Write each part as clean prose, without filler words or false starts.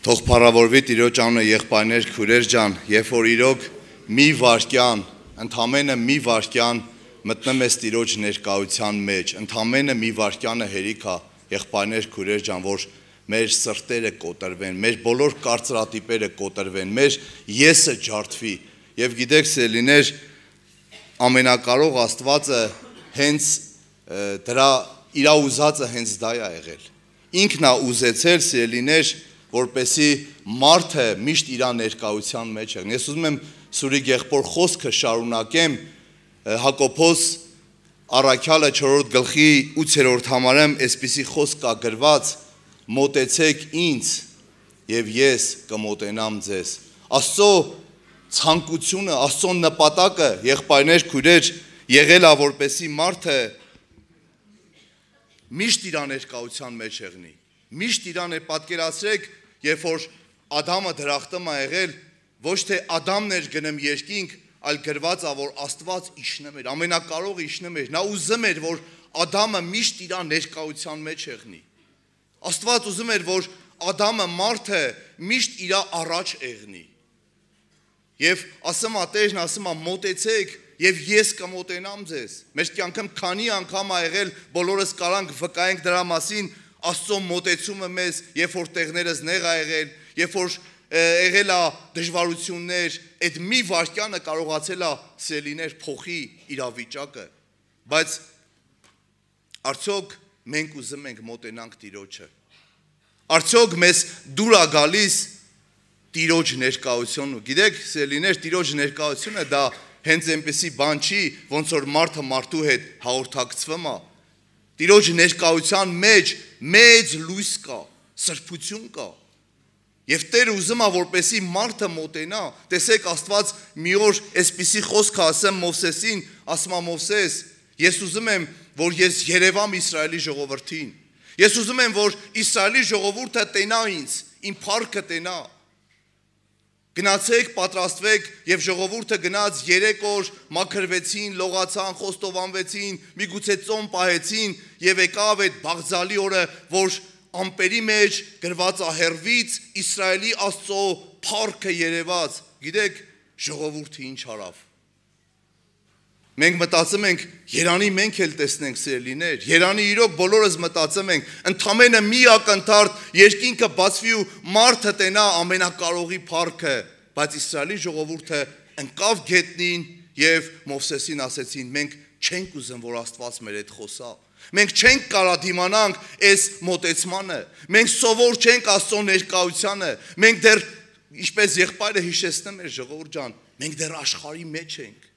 Թող փառավորվի Տիրոջ անունը, եղբայրներ, քուրեր ջան, երբ որ իրոք մի վայրկյան, ընդամենը մի վայրկյան մտնում ես Տիրոջ ներկայության մեջ, ընդամենը մի վայրկյանը հերիք է, եղբայրներ, քուրեր ջան, որ մեր սրտերը կոտրվեն, մեր բոլոր կարծրատիպերը կոտրվեն, մեր եսը ջարդվի, եւ գիտեք սիրելիներ, ամենակարող Աստվածը հենց դրա իր ուզածը հենց դա է եղել։ Ինքն է ուզեցել սիրելիներ, որպեսի մարդը միշտ իր ներկայության մեջ է։ Ես ուզում եմ Սուրիկ եղբոր խոսքը շարունակեմ, Հակոբոս առաքյալը 4-րդ գլխի 8-րդ համարում այսպիսի խոսք կա գրված. մոտեցեք ինձ եւ ես կմոտենամ ձեզ։ Աստծո ցանկությունը, Աստծո նպատակը, եղբայրներ, քուրեր, եղել է որպեսի մարդը միշտ իր ներկայության մեջ եղնի։ Միշտ իրան է պատկերացրեք, երբ որ Ադամը դրախտում է եղել, ոչ թե Ադամն էր գնում երկինք, այլ գրված է, որ Աստված իջնում էր, ամենակարող իջնում էր։ Նա ուզում էր, որ Ադամը միշտ իր ներկայության մեջ եղնի։ Աստված ուզում էր, որ Ադամը մարդը միշտ իր առաջ եղնի։ Եվ ասում է Տերն, ասում է մոտեցեք եւ ես կմոտենամ ձեզ։ Մեր կյանքում քանի անգամ ա եղել, բոլորս կարանք վկայենք դրա մասին, Աստծո մոտեցումը մեզ, երբ որ տեղներս նեղ ա եղել, երբ որ եղել է դժվարություններ, այդ մի վայրկյանը կարողացել է սիրելիներ փոխի իրավիճակը։ Բայց արդյոք մենք ուզում ենք մոտենանք Տիրոջը։ Արդյոք մեզ դուր ա գալիս Տիրոջ ներկայությունը։ Գիտեք, սիրելիներ, Տիրոջ ներկայությունը դա հենց այնպեսի բան չի, ոնց որ մարդը մարդու հետ հաղորդակցվում է։ Տիրոջ ներկայության մեջ մեծ լույս կա, սրբություն կա։ Եվ Տերը ուզում է, որպեսի մարդը մոտենա։ Տեսեք, Աստված մի օր այսպիսի խոսք ասեմ Մովսեսին, ասում է Մովսես, ես ուզում եմ, որ ես երևամ Իսրայելի ժողովրդին։ Ես ուզում եմ, որ Իսրայելի ժողովուրդը տենա ինձ, իմ փառքը տենա։ Գնացեք, պատրաստվեք եւ ժողովուրդը գնաց 3 օր մաքրվեցին, լողացան, խոստովանվեցին, միգուցե ծոմ պահեցին եւ եկավ այդ բաղձալի օրը, որ ամպերի մեջ գրված է հերվից Իսրայելի Աստծո փառքը երևաց։ Գիտեք, ժողովուրդը ինչ արավ։ Մենք մտածում ենք, Երանի մենք էլ տեսնենք սիրելիներ, Երանի իրոք բոլորս մտածում ենք, ընդամենը մի ակնթարթ երկինքը բացվի ու մարդը տենա ամենակարողի փառքը, բայց Իսրայելի ժողովուրդը ընկավ գետնին եւ Մովսեսին ասեցին, մենք չենք ուզում, որ Աստված մեր հետ խոսա։ Մենք չենք կարա դիմանանք այս մոտեցմանը, մենք սովոր չենք Աստծո ներկայությանը, մենք դեռ, ինչպես եղբայրը հիշեցնում էր ժողովուրդ ջան, մենք դեռ աշխարհի մեջ ենք։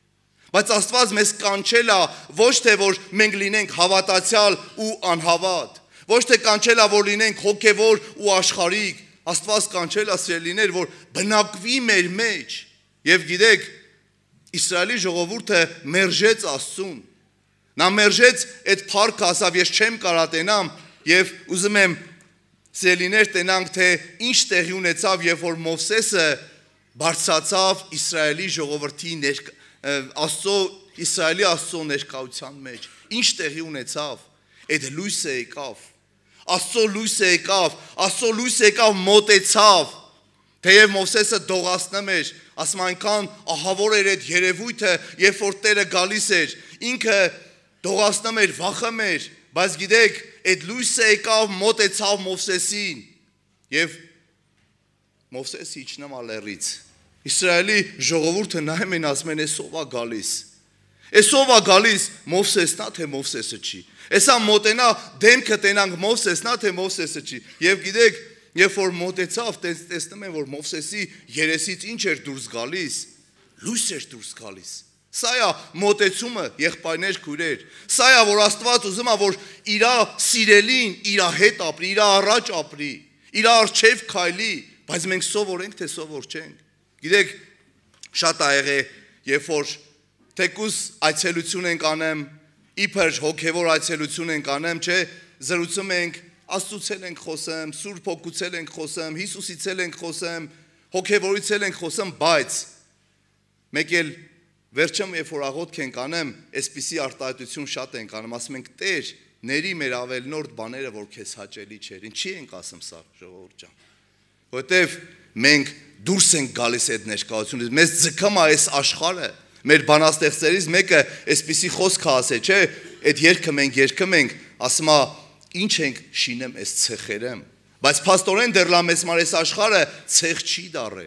Բայց Աստված մեզ կանչել է ոչ թե որ մենք լինենք հավատացյալ ու անհավատ, ոչ թե կանչել է որ լինենք հոգևոր ու աշխարհիկ, Աստված կանչել է սիրելիներ, որ բնակվի մեր մեջ։ Եվ գիտեք, Իսրայելի ժողովուրդը մերժեց Աստծուն։ Նա մերժեց այդ փառքը, ասավ ես չեմ կարա տենամ, եւ ուզում եմ սիրելիներ տենանք, թե ինչ տեղի ունեցավ, երբ որ Մովսեսը բարձրացավ Իսրայելի ժողովրդի Իսրայելի Աստծո ներկայության մեջ, ինչ տեղի ունեցավ, այդ լույսը եկավ, Աստծո լույսը եկավ, Աստծո լույսը եկավ, մոտեցավ, թեև Մովսեսը դողացնում էր, ասում այնքան ահավոր էր այդ երևույթը, երբ որ Տերը գալիս էր, ինքը դողացնում էր, վախում էր, բայց գիտեք, այդ լույսը եկավ, մոտեցավ Մովսեսին, եւ Մովսեսը իջնում է լեռից։ Իսրայելի ժողովուրդը նայում են, ասում են, «Էսով է գալիս»։ Էսով է գալիս, Մովսեսն է, թե Մովսեսը չի։ Էսա մոտենա, դեմքը տենանք Մովսեսն է, թե Մովսեսը չի։ Եվ գիտեք, երբ որ մոտեցավ, տեսնում են, որ Մովսեսի երեսից ինչ էր դուրս գալիս, լույս էր դուրս գալիս։ Սա է մոտեցումը, եղբայրներ, քուրեր։ Սա է, որ Աստված ուզում է, որ իր սիրելին իր հետ ապրի, իր առաջ ապրի, իր առջև քայլի, բայց մենք սովորենք, թե սովոր չենք։ Գիտեք, շատ աղ է, երբ որ թեկուզ այցելություն ենք անեմ, իբր հոգևոր այցելություն ենք անեմ, չէ, զրուցում ենք, Աստծուցել ենք խոսեմ, Սուրբ Հոգուցել ենք խոսեմ, Հիսուսիցել ենք խոսեմ, հոգևորիցել ենք խոսեմ, բայց մեկ էլ վերջում երբ որ աղոթք ենք անեմ, այսպիսի արտահայտություն շատ ենք անում, ասում ենք Տեր, ների մեր ավելնորդ բաները, որ քեզ հաճելի չէր։ Ինչի ենք ասում սա, ժողովուրդ ջան։ որտեվ մենք դուրս ենք գալիս այդ ներկայությունից, մեզ ձգում է այս աշխարհը, մեր բանաստեղծերից մեկը այսպիսի խոսք ասել, չէ, այդ երգը մենք երգում ենք, ասում է, ինչ ենք շինեմ այս ցեխերեմ, բայց փաստորեն դեռ լա մեզ մար այս աշխարհը ցեղ չի դառե։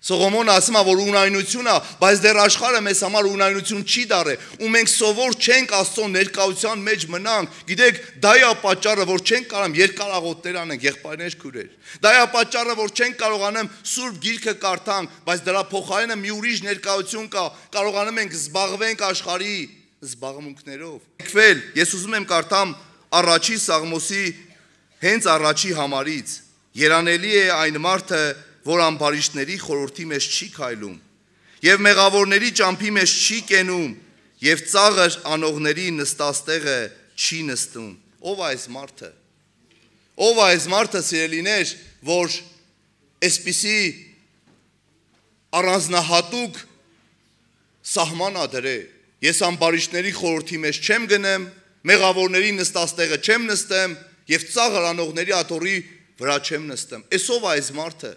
Սողոմոնը ասում է, որ ունայնություն է, բայց դեռ աշխարհը մեզ համար ունայնություն չի դառե, ու մենք սովոր չենք Աստծո ներկայության մեջ մնանք, գիտեք, դա է պատճառը, որ չենք կարող երկարաղոտներ անենք, եղբայրներ, քույրեր։ Դա է պատճառը, որ չենք կարողանում Սուրբ Գիրքը կարդանք, բայց դրա փոխարենը մի ուրիշ ներկայություն կա, կարողանում ենք զբաղվենք աշխարհի զբաղմունքներով։ Եկվել, ես ուզում եմ կարդամ առաջի Սաղմոսի հենց առաջի համարից։ Երանելի է այն մարդը, որ ամբարիշտների խորհրդի մեջ չի քայլում, եւ մեղավորների ճամփի մեջ չի կենում, եւ ծաղր անողների նստաստեղը չի նստում։ Ո՞վ է այս մարդը։ Ո՞վ է այս մարդը, սիրելիներ, որ այսպիսի առանձնահատուկ սահման ա դրե։ Ես ամբարիշտների խորհրդի մեջ չեմ գնեմ, մեղավորների նստաստեղը չեմ նստեմ, եւ ծաղր անողների աթոռի վրա չեմ նստեմ։ Էս ով է այս մարդը։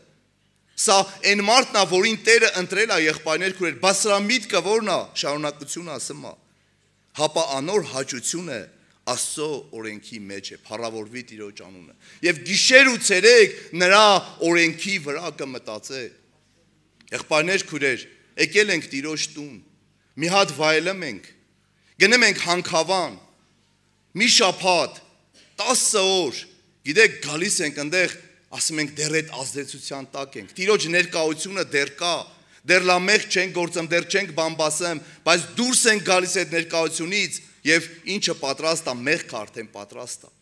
Սա այն մարդն է, որին Տերը ընտրել է, եղբայրներ, քույրեր, բայց սրա միտքը որն է, շարունակությունը ասում է։ Հապա անոր հաճությունը Աստծո օրենքի մեջ է, փառավորվի Տիրոջ անունը։ Եվ գիշեր ու ցերեկ նրա օրենքի վրա կմտածե։ Եղբայրներ, քույրեր, եկել ենք Տիրոջ տուն, մի հատ վայելում ենք, գնում ենք Հանքավան, մի շաբաթ, 10 օր, գիտեք, գալիս ենք այնտեղ, ասում ենք դեռ այդ ազդեցության տակ ենք, Տիրոջ ներկայությունը դեռ կա, դեռ լա մեղ չենք գործում, դեռ չենք բամբասում, բայց դուրս ենք գալիս այդ ներկայությունից եւ ինչը պատրաստ է, մեղքը արդեն պատրաստ է։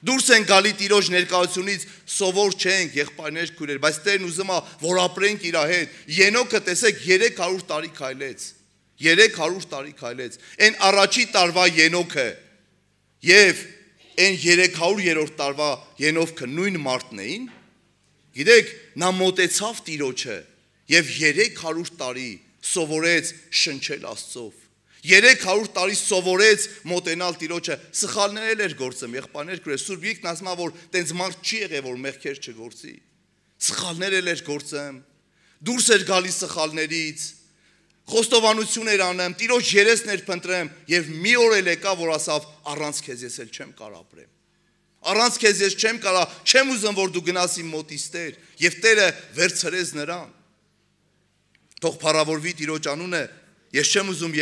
Դուրս են գալի Տիրոջ ներկայությունից, սովոր չենք, եղբայրներ, քույրեր, բայց Տերն ուզում է, որ ապրենք իր հետ։ Ենոքը տեսեք 300 տարի քայլեց։ 300 տարի քայլեց։ Այն առաջի տարվա Ենոքը եւ այն 300-րդ տարվա Ենովքը նույն մարդն էին։ Գիտեք, նա մոտեցավ Տիրոջը եւ 300 տարի սովորեց շնչել Աստծով։ 300 տարի սովորեց մոտենալ Տիրոջը, սխալներ էր գործում, եղբայրներ, քույրեր, Սուրբ Գիրքն ասում է, որ տենց մարդ չի եղել, որ մեղքեր չգործի։ Սխալներ էր գործում, դուրս էր գալիս սխալներից, խոստովանություն էր անում, Տիրոջ երեսներ փնտրեմ եւ մի օր էլ եկա, որ ասավ, առանց քեզ ես էլ չեմ կարող ապրեմ։ Առանց քեզ ես չեմ կարող, չեմ ուզում, որ դու գնաս իմ մոտից Տեր, եւ Տերը վերցրեց նրան։ Թող փառավորվի Տիրոջ անունը։ Ես չեմ ուզում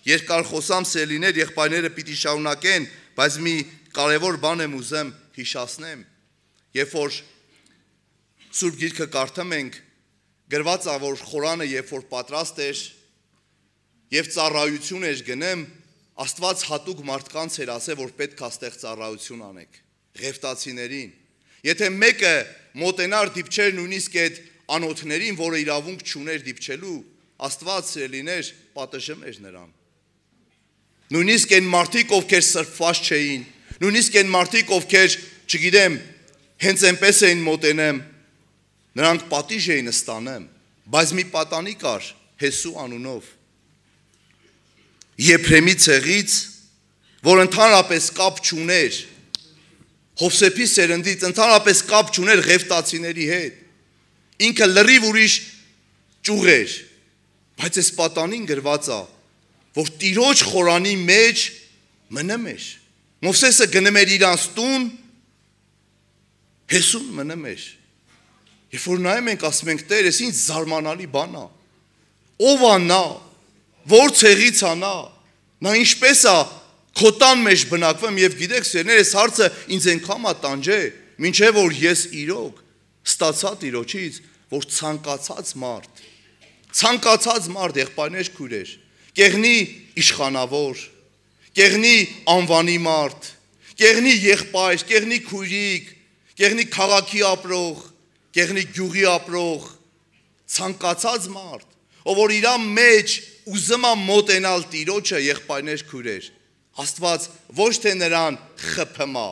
երկար խոսամ, սելիներ, եղբայրները պիտի շարունակեն, բայց մի կարևոր բան եմ ուզում հիշացնեմ։ Երբ որ Սուրբ Գիրքը կարդում ենք, գրված է, որ խորանը երբ որ պատրաստ էր եւ ծառայություն էր գնում, Աստված հատուկ մարդկանց էր ասել, որ պետք է այդտեղ ծառայություն անեք, ղևտացիներին։ Եթե մեկը մոտենար դիպչեր նույնիսկ այդ անոթներին, որը իրավունք չուներ դիպչելու, Աստված սիրելիներ պատժում էր նրան։ Նույնիսկ այն մարդիկ, ովքեր սրբված չէին, նույնիսկ այն մարդիկ, ովքեր, չգիտեմ, հենց այնպես էին մոտենում, նրանք պատիժ էին ստանում, բայց մի պատանի կար Հեսու անունով, Եփրեմի ցեղից, որ ընդհանրապես կապ չուներ Հովսեփի սերնդից, ընդհանրապես կապ չուներ ղևտացիների հետ, ինքը լրիվ ուրիշ ճյուղ էր, բայց այս պատանին գրված է, որ Տիրոջ խորանի մեջ մնում էր։ Մովսեսը գնում էր իրանց տուն, Հեսուն մնում էր։ Երբ որ նայում ենք, ասում ենք, Տեր, ես ինչ զարմանալի բան է։ Ո՞վ է նա, որ ցեղից է նա, նա ինչպես է քո տան մեջ բնակվում եւ գիտեք, սերներ, այս հարցը ինձ այնքան է տանջե, մինչեւ որ ես իրոք ստացա Տիրոջից, որ ցանկացած մարդ, եղբայրներ, քույրեր, կեղնի իշխանավոր, կեղնի անվանի մարդ, կեղնի եղբայր, կեղնի քույրիկ, կեղնի քաղաքի ապրող, կեղնի գյուղի ապրող, ցանկացած մարդ, ով որ իր մեջ ուզում է մոտենալ Տիրոջը, եղբայրներ, քույրեր, Աստված ոչ թե նրան խփում է,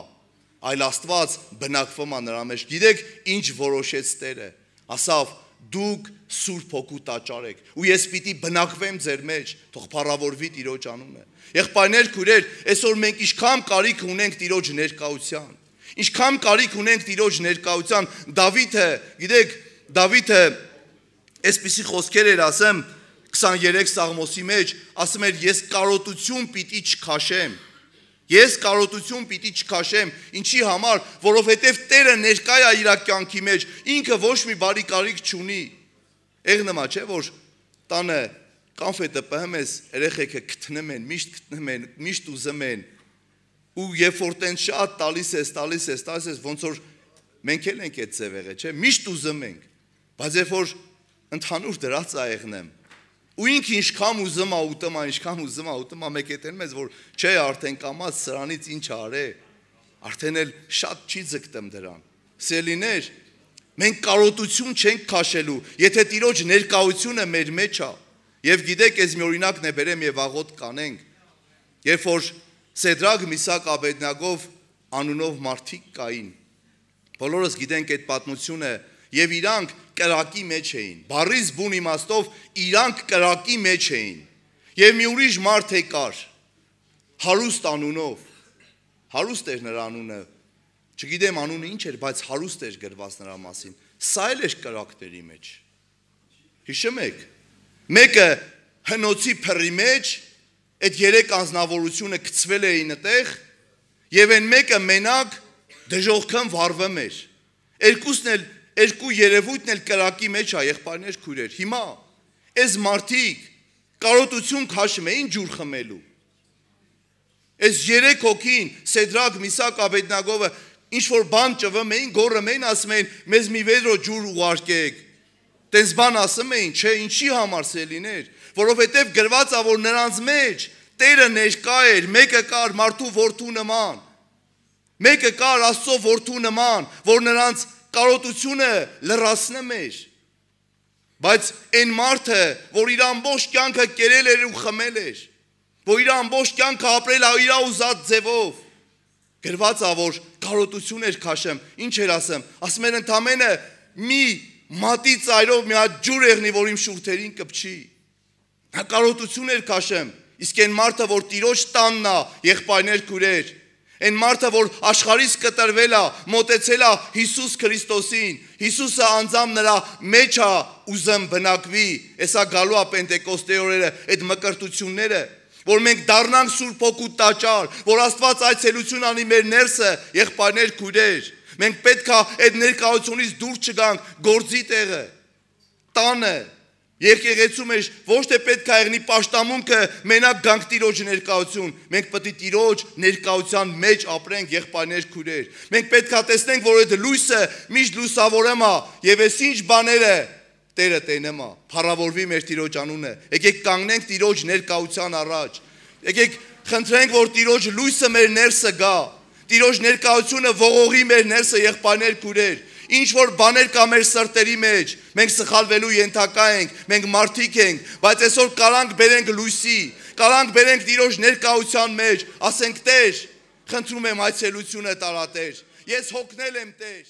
այլ Աստված բնակվում է նրա մեջ։ Գիտեք, ինչ որոշեց Տերը, ասավ, դուք Սուրբ Հոգու տաճար եք, ու ես պիտի բնակվեմ ձեր մեջ, թող փառավորվի Տիրոջ անունը։ Եղբայրներ, քույրեր, այսօր մենք ինչքան կարիք ունենք Տիրոջ ներկայության, Ինչքան կարիք ունենք Տիրոջ ներկայության։ Դավիթը, գիտեք, Դավիթը այսպիսի խոսքեր էր ասում 23 Սաղմոսի մեջ, ասում էր ես կարոտություն պիտի չքաշեմ։ Ես կարոտություն պիտի չքաշեմ, ինչի համար, որովհետև Տերը ներկա է իր կյանքի մեջ, ինքը ոչ մի բարի կարիք չունի։ Եղնմա չէ, որ տանը կանֆետը պահում ես, երեխեքը գտնում են, միշտ ուզում են, ու երբ որ տենց շատ տալիս ես, ոնց որ մենք էլ ենք այդ ձևերը, չէ, միշտ ուզում ենք, բայց երբ որ ընդհանուր դրած է եղնեմ, ու ինքը ինչքան ուզում է ուտում, մեկ էտեն մեզ, որ չէ, արդեն կամած սրանից ինչ արե, արդեն էլ շատ չի ձգտեմ դրան։ Սելիներ, մենք կարոտություն չենք քաշելու, եթե Տիրոջ ներկայությունը մեր մեջ է, եւ գիտեք, ես մի օրինակն է բերեմ եւ աղոտ կանենք, երբ որ Սեդրակ, Միսակ, Աբեդնագով անունով մարդիկ կային, բոլորս գիտենք այդ պատմությունը, եւ իրանք կրակի մեջ էին, բառից բուն իմաստով իրանք կրակի մեջ էին, եւ մի ուրիշ մարդ եկար, հարուստ անունով, հարուստ էր նրա անունը, չգիտեմ անունը ինչ էր, բայց հարուստ էր գրված նրա մասին, սա էլ էր կրակների մեջ, հիշում եք, մեկը հնոցի փռի մեջ, այդ 3 անձնավորությունը գցվել էին այդտեղ, եւ այն մեկը մենակ դժոխքն վառվում էր, երկու երևույթն էլ կրակի մեջ է, եղբայրներ, քույրեր, հիմա այս մարդիկ կարոտություն քաշում էին ջուր խմելու, այս 3 հոգին, Սեդրակ, Միսակ, Աբեդնագովը, ինչ-որ բան ճվում էին, գոռում էին, ասում էին, մեզ մի վեդրո ջուր ուղարկեք, տենց բան ասում էին, չէ, ինչի համար սելիներ, որովհետև գրված է, որ նրանց մեջ Տերը ներկա էր, մեկը կար մարդու որդու նման, մեկը կար Աստծո որդու նման, որ նրանց կարոտությունը լրացնում էր, բայց այն մարդը, որ իր ամբողջ կյանքը կերել էր ու խմել էր, որ իր ամբողջ կյանքը ապրել է իր ուզած ձևով, գրված է, որ կարոտություն էր քաշում, ինչ էր ասում էր ընդամենը մի մատի ծայրով մի հատ ջուր եղնի, որ իմ շուրթերին կպչի, կարոտություն էր քաշում, իսկ այն մարդը, որ Տիրոջ տանն է, եղբայրներ, քույրեր, այն մարդը, որ աշխարհից կտրվել է, մոտեցել է Հիսուս Քրիստոսին, Հիսուսը անձամբ նրա մեջ է ուզում բնակվի, հեսա գալու է Պենտեկոստե օրերը, այդ մկրտությունները, որ մենք դառնանք Սուրբ Հոգու տաճար, որ Աստված այցելություն անի մեր ներսը, եղբայրներ, քույրեր, մենք պետք է այդ ներկայությունից դուրս չգանք գործի տեղը, տանը, եկեղեցու մեջ ոչ թե պետք է եղնի պաշտամունքը մենակ գանք Տիրոջ ներկայություն, մենք պետք է Տիրոջ ներկայության մեջ ապրենք, եղբայրներ, քույրեր, մենք պետք է տեսնենք, որ այդ լույսը միշտ լուսավորում է եւ այս ինչ բաները Տերը տենեմ է, փառավորվի մեր Տիրոջ անունը, եկեք կանգնենք Տիրոջ ներկայության առաջ, եկեք խնդրենք, որ Տիրոջ լույսը մեր ներսը գա, Տիրոջ ներկայությունը ողողի մեր ներսը, եղբայրներ, քույրեր, ինչ որ բաներ կա մեր սրտերի մեջ, մենք սխալվելու ենթակա ենք, մենք մարդիկ ենք, բայց այսօր կարանք բերենք լույսի, կարանք բերենք Տիրոջ ներկայության մեջ, ասենք Տեր, խնդրում եմ այցելությունը տարա Տեր, ես հոգնել եմ Տեր,